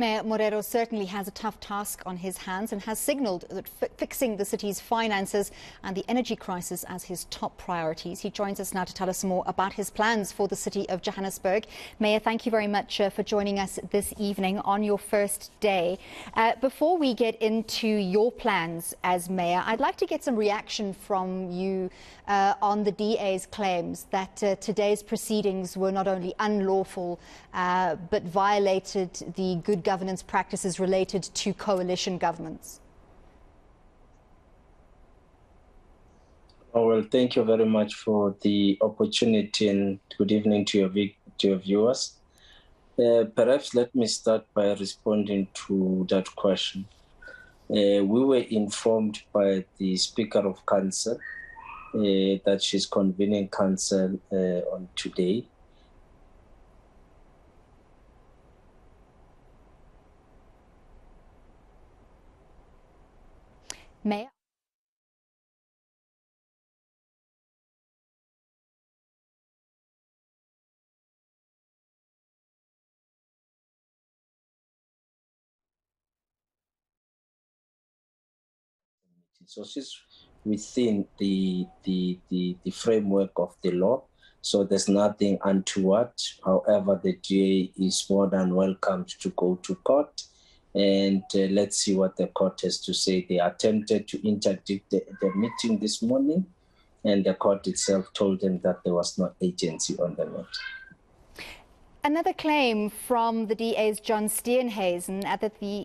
Mayor Morero certainly has a tough task on his hands and has signalled that fixing the city's finances and the energy crisis as his top priorities. He joins us now to tell us more about his plans for the city of Johannesburg. Mayor, thank you very much for joining us this evening on your first day. Before we get into your plans as mayor, I'd like to get some reaction from you on the DA's claims that today's proceedings were not only unlawful but violated the good governance practices related to coalition governments. Oh, well, thank you very much for the opportunity and good evening to your viewers. Perhaps let me start by responding to that question. We were informed by the Speaker of Council that she's convening Council on today. Mayor? So she's within the framework of the law. So there's nothing untoward. However, the DA is more than welcome to go to court. And let's see what the court has to say. They attempted to interdict the meeting this morning, and the court itself told them that there was no agency on the matter. Another claim from the DA's John Steenhuisen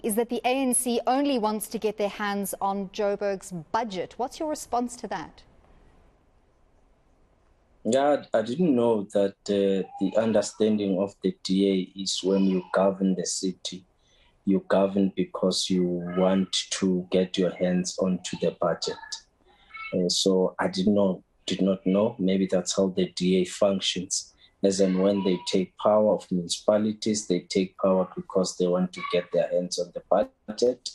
is that the ANC only wants to get their hands on Joburg's budget. What's your response to that? Yeah, I didn't know that the understanding of the DA is when you govern the city, you govern because you want to get your hands onto the budget. So I did not know. Maybe that's how the DA functions. As and when they take power of municipalities, they take power because they want to get their hands on the budget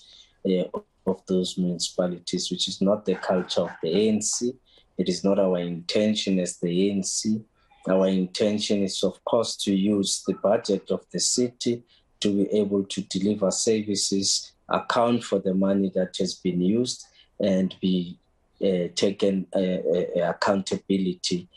of those municipalities, which is not the culture of the ANC. It is not our intention as the ANC. Our intention is, of course, to use the budget of the city to be able to deliver services, account for the money that has been used, and be taken accountability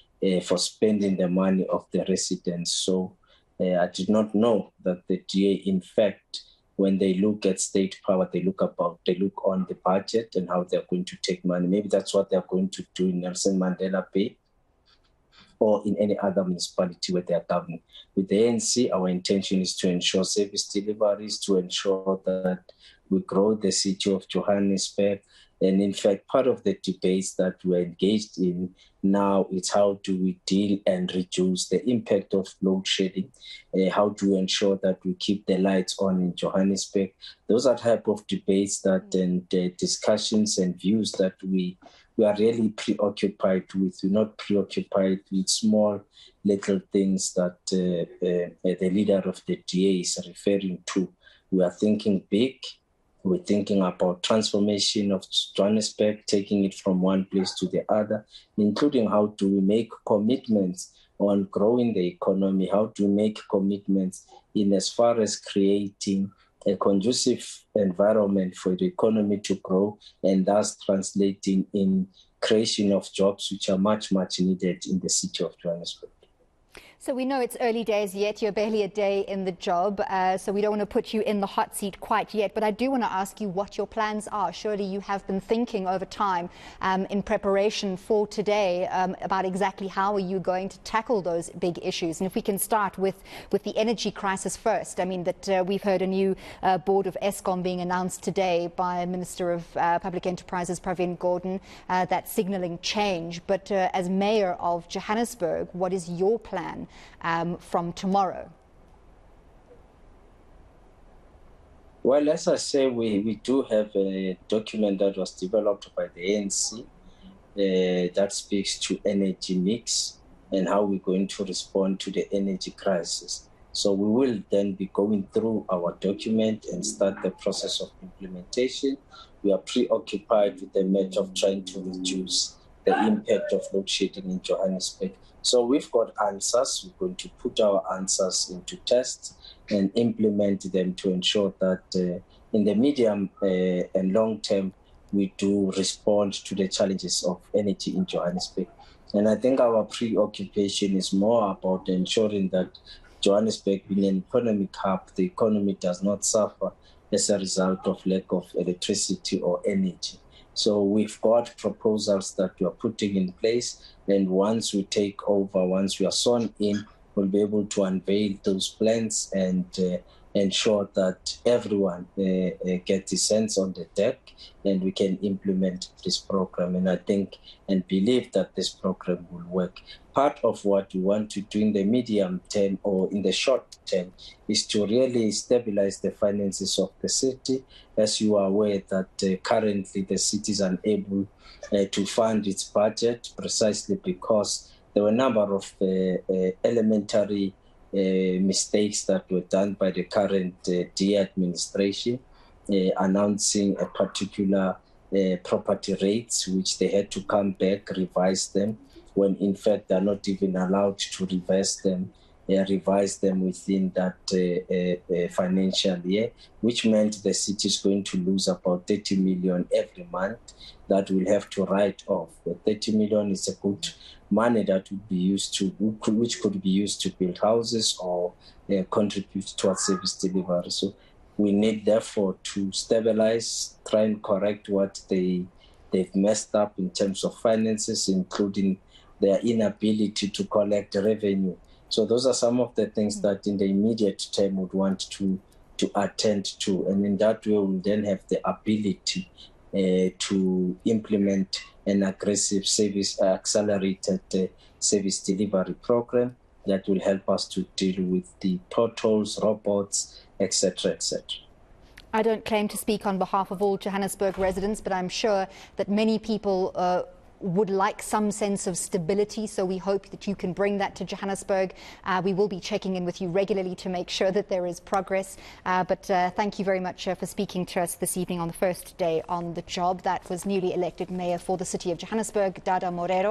for spending the money of the residents. So I did not know that the DA, in fact, when they look at state power, they look on the budget and how they're going to take money. Maybe that's what they're going to do in Nelson Mandela Bay or in any other municipality where they are governing. With the ANC, our intention is to ensure service deliveries, to ensure that we grow the city of Johannesburg. And in fact, part of the debates that we're engaged in now is how do we deal and reduce the impact of load shedding? How do we ensure that we keep the lights on in Johannesburg? Those are type of debates and discussions and views that we are really preoccupied with. We're not preoccupied with small little things that the leader of the DA is referring to. We are thinking big. We're thinking about transformation of Johannesburg, taking it from one place to the other, including how do we make commitments on growing the economy, how do we make commitments in as far as creating a conducive environment for the economy to grow and thus translating in creation of jobs which are much, much needed in the city of Johannesburg. So we know it's early days yet. You're barely a day in the job, so we don't want to put you in the hot seat quite yet. But I do want to ask you what your plans are. Surely you have been thinking over time in preparation for today about exactly how are you going to tackle those big issues. And if we can start with the energy crisis first. I mean, that we've heard a new board of ESCOM being announced today by Minister of Public Enterprises, Pravin Gordhan, that's signalling change. But as Mayor of Johannesburg, what is your plan from tomorrow? Well, as I say, we do have a document that was developed by the ANC that speaks to energy mix and how we're going to respond to the energy crisis. So we will then be going through our document and start the process of implementation. We are preoccupied with the matter of trying to reduce the impact of load shedding in Johannesburg. So we've got answers. We're going to put our answers into tests and implement them to ensure that in the medium and long term, we do respond to the challenges of energy in Johannesburg. And I think our preoccupation is more about ensuring that Johannesburg, being an economic hub, the economy does not suffer as a result of lack of electricity or energy. So we've got proposals that we are putting in place, and once we take over, once we are sworn in, we'll be able to unveil those plans and ensure that everyone gets his hands on the deck and we can implement this program. And I think and believe that this program will work. Part of what we want to do in the medium term or in the short term is to really stabilize the finances of the city. As you are aware that currently the city is unable to fund its budget precisely because there were a number of elementary mistakes that were done by the current DA administration, announcing a particular property rates, which they had to come back, revise them, when in fact they're not even allowed to revise them within that financial year, which meant the city is going to lose about 30 million every month that we'll have to write off. The 30 million is a good money that would be used to, which could be used to build houses or contribute towards service delivery. So we need therefore to stabilize, try and correct what they've messed up in terms of finances, including their inability to collect revenue. So those are some of the things that in the immediate term would want to attend to. And in that way, we'll then have the ability to implement an aggressive accelerated service delivery program that will help us to deal with the potholes, robots, etc., etc. I don't claim to speak on behalf of all Johannesburg residents, but I'm sure that many people would like some sense of stability, so we hope that you can bring that to Johannesburg. We will be checking in with you regularly to make sure that there is progress. But thank you very much for speaking to us this evening on the first day on the job. That was newly elected mayor for the city of Johannesburg, Dada Morero.